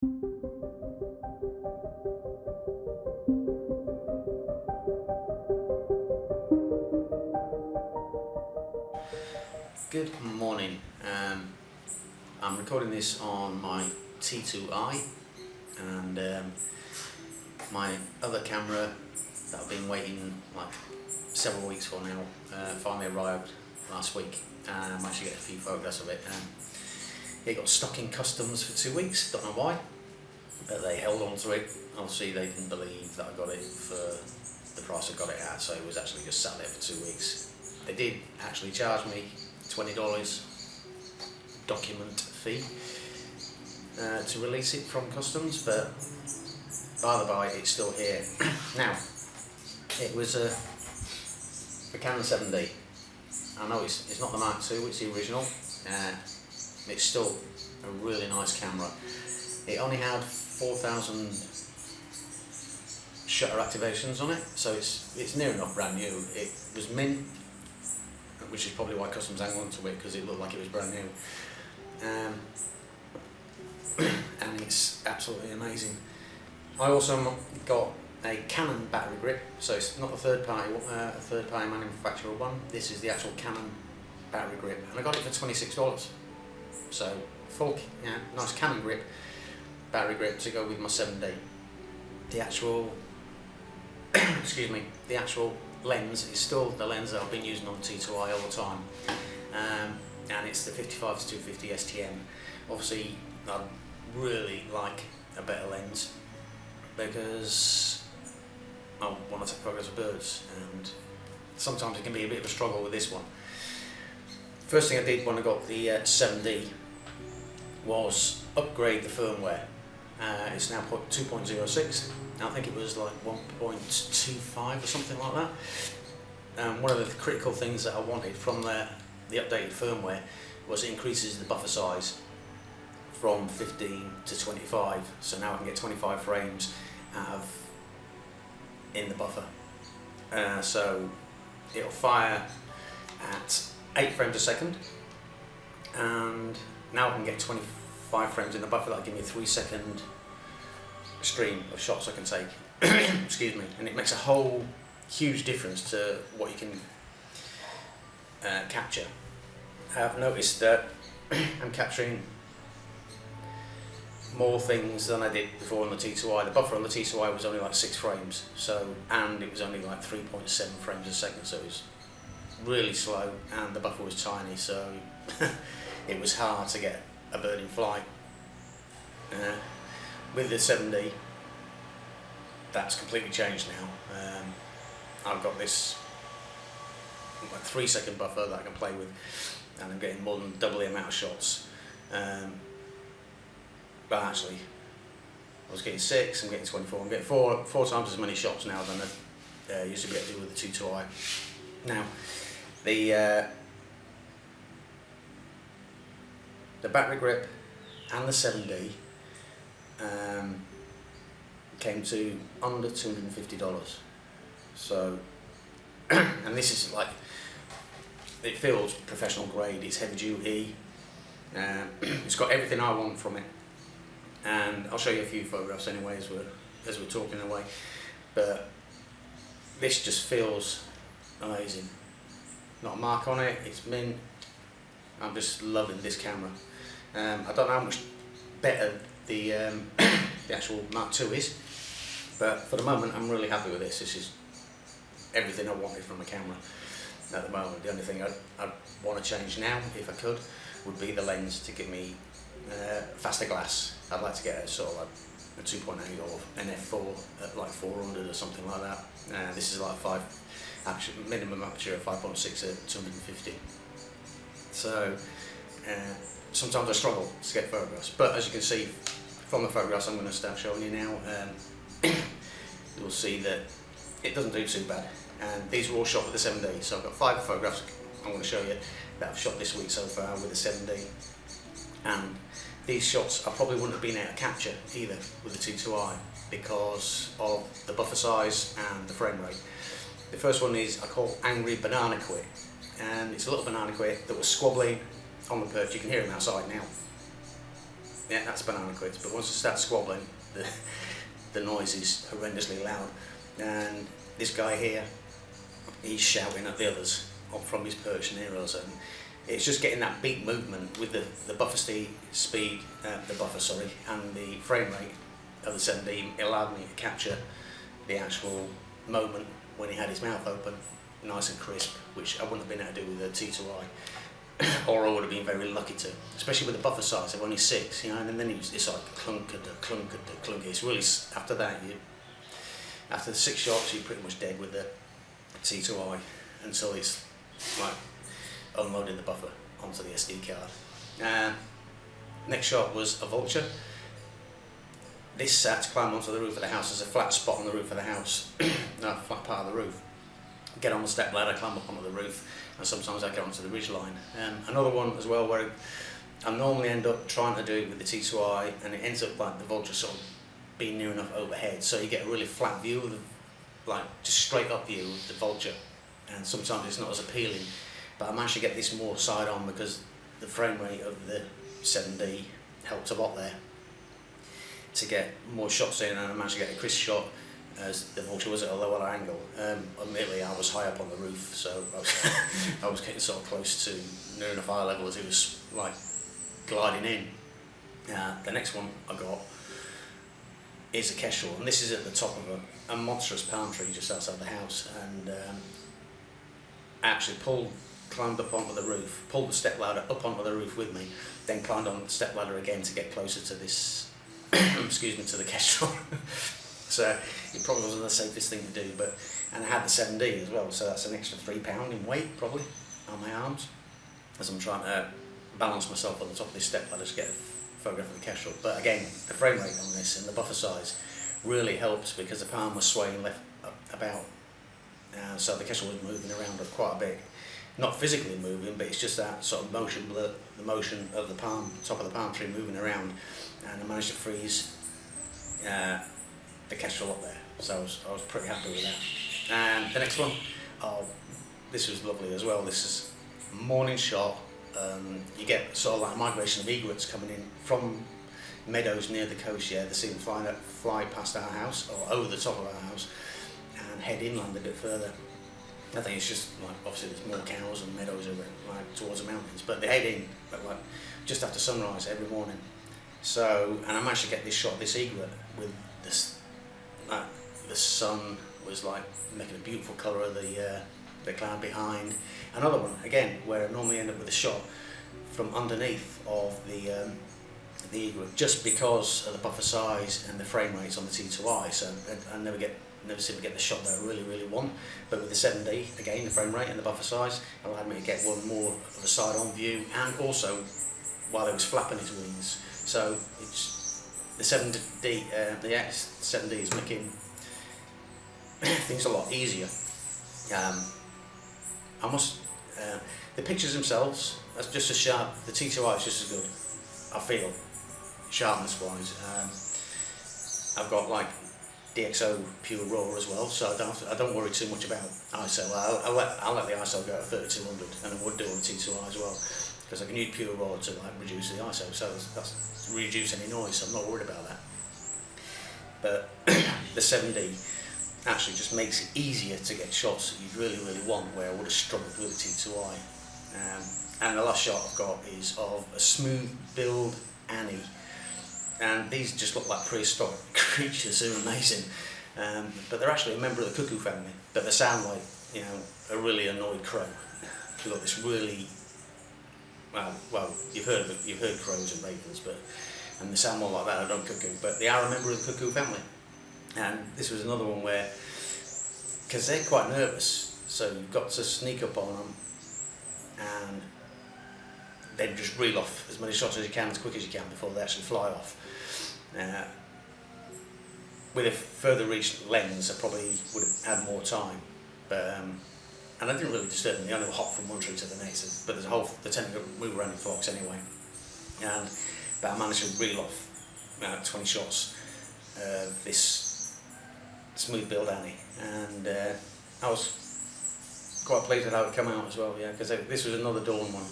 Good morning. I'm recording this on my T2i, and my other camera that I've been waiting like several weeks for now finally arrived last week, and I managed to get a few photographs of it. It got stuck in customs for 2 weeks, don't know why, but they held on to it. Obviously they didn't believe that I got it for the price I got it at, so it was actually just sat there for 2 weeks. They did actually charge me $20 document fee to release it from customs, but by the by, it's still here. Now, it was a Canon 7D. I know it's not the Mark II, it's the original. It's still a really nice camera. It only had 4,000 shutter activations on it, so it's near enough brand new. It was mint, which is probably why customs hang on to it, because it looked like it was brand new. And it's absolutely amazing. I also got a Canon battery grip, so it's not a third party manufacturer one. This is the actual Canon battery grip, and I got it for $26. So full, nice Canon grip, battery grip to go with my 7D. The actual, excuse me, the actual lens is still the lens that I've been using on T2i all the time, and it's the 55-250 STM. Obviously, I really like a better lens because I want to take photos of birds, and sometimes it can be a bit of a struggle with this one. First thing I did when I got the 7D was upgrade the firmware. It's now 2.06. I think it was like 1.25 or something like that. One of the critical things that I wanted from the updated firmware was it increases the buffer size from 15 to 25. So now I can get 25 frames in the buffer. So it'll fire at 8 frames a second, and now I can get 25 frames in the buffer. That'll give me a 3-second stream of shots I can take. Excuse me. And it makes a whole huge difference to what you can capture. I've noticed that I'm capturing more things than I did before on the T2i. The buffer on the T2i was only like 6 frames, and it was only like 3.7 frames a second, so it was really slow, and the buffer was tiny, so it was hard to get a bird in flight. With the 7D, that's completely changed now. I've got this like 3-second buffer that I can play with, and I'm getting more than double the amount of shots. But actually, I was getting 6, I'm getting 24, I'm getting four times as many shots now than I used to be able to do with the T2i. Now, the battery grip and the 7D came to under $250. So, and this is like, it feels professional grade, it's heavy duty, it's got everything I want from it. And I'll show you a few photographs anyway as we're talking away, but this just feels amazing. Not a mark on it, it's mint. I'm just loving this camera. I don't know how much better the actual Mark II is, but for the moment I'm really happy with this. This is everything I wanted from a camera at the moment. The only thing I'd want to change now, if I could, would be the lens to give me faster glass. I'd like to get a sort of like a 2.8 or an f4 at like 400 or something like that. This is like minimum aperture of 5.6 at 250. So sometimes I struggle to get photographs, but as you can see from the photographs I'm going to start showing you now, you'll see that it doesn't do too bad. And these were all shot with the 7D, so I've got 5 photographs I'm going to show you that I've shot this week so far with the 7D. And these shots I probably wouldn't have been able to capture either with the T2i because of the buffer size and the frame rate. The first one is I call Angry Banana Quit, and it's a little banana quit that was squabbling on the perch. You can hear him outside now. yeah, that's banana quits. But once it starts squabbling, the noise is horrendously loud. And this guy here, he's shouting at the others up from his perch near us, and it's just getting that beat movement with the buffer speed, and the frame rate of the 7D. It allowed me to capture the actual moment when he had his mouth open, nice and crisp, which I wouldn't have been able to do with a T2i, or I would have been very lucky to, especially with the buffer size of only 6, you know. And then it's like clunk. It's really, after that, after the 6 shots, you're pretty much dead with the T2i until it's like unloading the buffer onto the SD card. Next shot was a vulture. This sat to climb onto the roof of the house. There's a flat spot on the roof of the house, no, flat part of the roof. Get on the step ladder, climb up onto the roof, and sometimes I get onto the ridge line. Another one as well where I normally end up trying to do it with the T2i, and it ends up like the vulture sort of being near enough overhead, so you get a really flat view of like just straight up view of the vulture, and sometimes it's not as appealing. But I managed to get this more side on because the frame rate of the 7D helped a lot there to get more shots in, and I managed to get a crisp shot as the vulture was at a lower angle. Admittedly, I was high up on the roof, so I was getting sort of close to near enough eye level as it was like gliding in. The next one I got is a kestrel, and this is at the top of a monstrous palm tree just outside the house, and I actually climbed up onto the roof, pulled the step ladder up onto the roof with me, then climbed on the step ladder again to get closer to this, excuse me, to the kestrel. So it probably wasn't the safest thing to do, and I had the 7D as well, so that's an extra £3 in weight probably on my arms, as I'm trying to balance myself on the top of this step ladder to get a photograph of the kestrel. But again, the frame rate on this and the buffer size really helped because the palm was swaying left about, so the kestrel was moving around quite a bit. Not physically moving, but it's just that sort of motion, the motion of the palm, top of the palm tree moving around, and I managed to freeze the kestrel up there, so I was pretty happy with that. And the next one, oh, this was lovely as well. This is a morning shot. You get sort of like a migration of egrets coming in from meadows near the coast. Yeah, they see them fly past our house or over the top of our house and head inland a bit further. I think it's just like, obviously there's more cows and meadows over like towards the mountains, but they head in like just after sunrise every morning. So, and I managed to get this shot, this egret, with this, the sun was like making a beautiful colour of the cloud behind. Another one again where I normally end up with a shot from underneath of the egret, just because of the buffer size and the frame rates on the T2i. So I never seem to get the shot that I really want. But with the 7D, again, the frame rate and the buffer size allowed me to get one more of a side-on view, and also while he was flapping his wings. So it's the 7D, the X7D is making things a lot easier. The pictures themselves, that's just as sharp. The T2i is just as good, I feel, sharpness-wise. I've got like DxO pure raw as well, so I don't worry too much about ISO. I'll let the ISO go to 3200, and I would do on the T2i as well, because I can use pure raw to like reduce the ISO, so that's reduce any noise. So I'm not worried about that. But the 7D actually just makes it easier to get shots that you really want, where I would have struggled with the T2i. And the last shot I've got is of a smooth build Annie. And these just look like prehistoric creatures. They're amazing, but they're actually a member of the cuckoo family. But they sound like, you know, a really annoyed crow. They've got this really well, you've heard crows and ravens, and they sound more like that. I don't cuckoo, but they are a member of the cuckoo family. And this was another one where, because they're quite nervous, so you've got to sneak up on them and then just reel off as many shots as you can, as quick as you can, before they actually fly off. With a further reach lens, I probably would have had more time, but and I didn't really disturb them. They only hop from one tree to the next, but they tend to move around in flocks anyway. But I managed to reel off 20 shots of this smooth build Annie, and I was quite pleased with how it came out as well. Yeah, because this was another dawn one.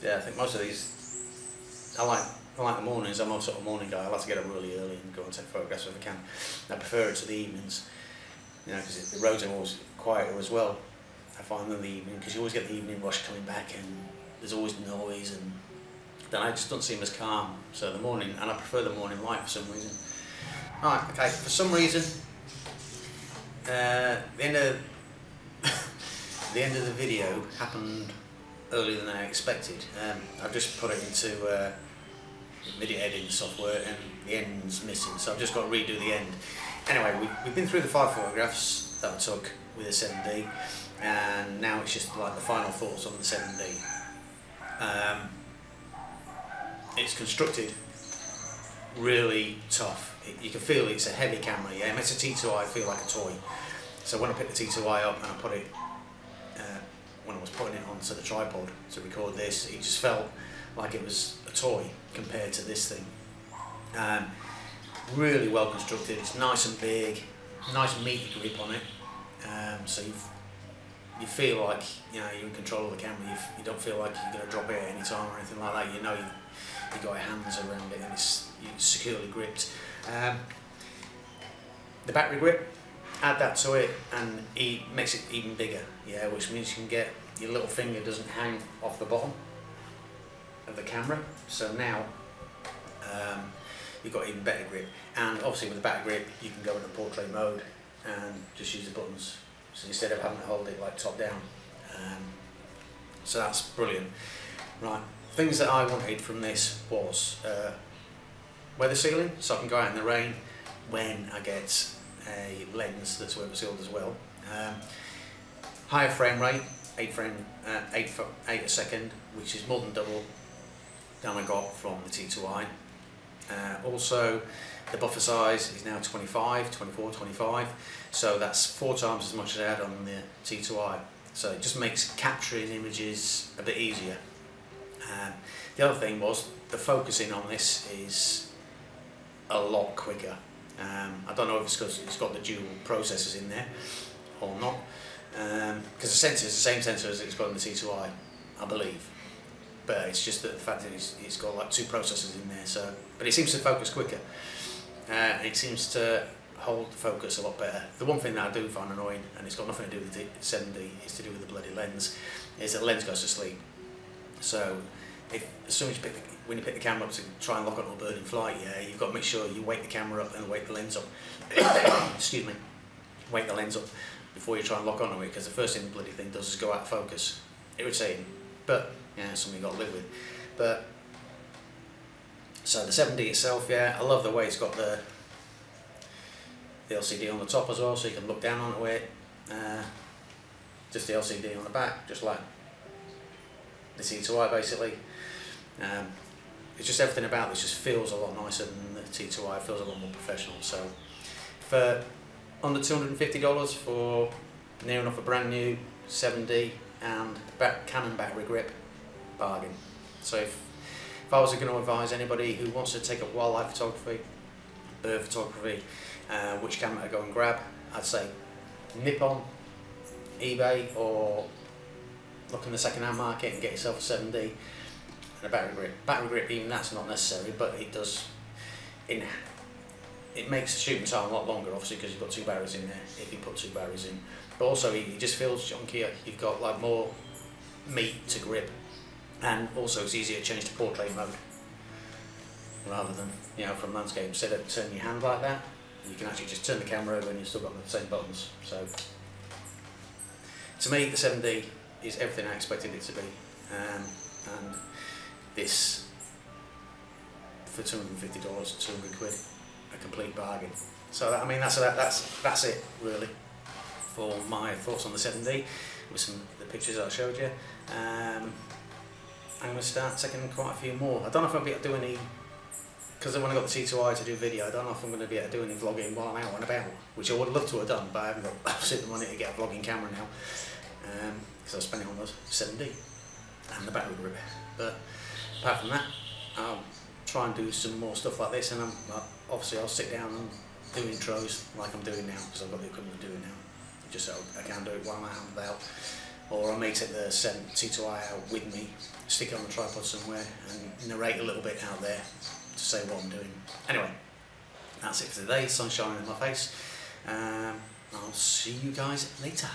Yeah, I think most of these, I like like the mornings, I'm a sort of morning guy. I like to get up really early and go and take photographs if I can. I prefer it to the evenings, you know, because the roads are always quieter as well. I find in the evening, because you always get the evening rush coming back, and there's always noise, and then I just don't seem as calm. So the morning, and I prefer the morning light for some reason. Alright, okay, for some reason, the end of the video happened earlier than I expected. I've just put it into video editing software and the end's missing, so I've just got to redo the end. Anyway, we've been through the 5 photographs that I took with the 7D, and now it's just like the final thoughts on the 7D. It's constructed really tough. You can feel it's a heavy camera, yeah. It makes a T2i feel like a toy. So when I picked the T2i up and I put it, when I was putting it onto the tripod to record this, it just felt like it was a toy compared to this thing. Really well constructed. It's nice and big, nice meaty grip on it. So you feel like, you know, you're in control of the camera. You don't feel like you're going to drop it at any time or anything like that. You know you've got your hands around it and it's securely gripped. The battery grip, add that to it and it makes it even bigger, yeah, which means you can get your little finger doesn't hang off the bottom of the camera. So now you've got even better grip, and obviously with the battery grip you can go into portrait mode and just use the buttons, so instead of having to hold it like top down. So that's brilliant. Right, things that I wanted from this was weather sealing, so I can go out in the rain when I get a lens that's weather sealed as well. Higher frame rate, 8 a second, which is more than double than I got from the T2i. Also, the buffer size is now 24, 25, so that's 4 times as much as I had on the T2i. So it just makes capturing images a bit easier. The other thing was the focusing on this is a lot quicker. I don't know if it's because it's got the dual processors in there or not, because the sensor is the same sensor as it's got in the T2i, I believe, but it's just that the fact that it's got like 2 processors in there. So, but it seems to focus quicker. It seems to hold the focus a lot better. The one thing that I do find annoying, and it's got nothing to do with the 7D, it's to do with the bloody lens, is that the lens goes to sleep. So as soon as when you pick the camera up to try and lock onto a bird in flight, yeah, you've got to make sure you wake the camera up and wake the lens up. Excuse me, wake the lens up before you try and lock onto it, because the first thing the bloody thing does is go out of focus. Irritating, but yeah, something you've got to live with. But so the 7D itself, yeah, I love the way it's got the LCD on the top as well, so you can look down onto it. Just the LCD on the back, just like the T2i basically. It's just everything about this just feels a lot nicer than the T2i, feels a lot more professional. So for under $250 for near enough a brand new 7D and Canon battery grip, bargain. So if I was going to advise anybody who wants to take up wildlife photography, bird photography, which camera to go and grab, I'd say nip on eBay or look in the second-hand market and get yourself a 7D and a battery grip. Battery grip, even that's not necessary, but it does. It makes the shooting time a lot longer, obviously, because you've got 2 batteries in there. If you put 2 batteries in, but also it just feels chunkier. You've got like more meat to grip, and also it's easier to change to portrait mode rather than, you know, from landscape. Instead of turning your hand like that, you can actually just turn the camera over and you've still got the same buttons. So to me, the 7D is everything I expected it to be, and this for $250, 200 quid, a complete bargain. So I mean that's it really for my thoughts on the 7D with some of the pictures I showed you. I'm going to start taking quite a few more. I don't know if I'll be able to do any, because when I got the T2i to do video, I don't know if I'm going to be able to do any vlogging while I'm out and about, which I would love to have done, but I haven't got absolutely the money to get a vlogging camera now, because I was spending on the 7D and the battery grip. But apart from that, I'll try and do some more stuff like this, and obviously I'll sit down and do intros like I'm doing now, because I've got the equipment to do it now, just so I can do it while I'm out and about. or I may take the C2i out with me, stick it on the tripod somewhere and narrate a little bit out there to say what I'm doing. Anyway, that's it for today. Sun's shining in my face. I'll see you guys later.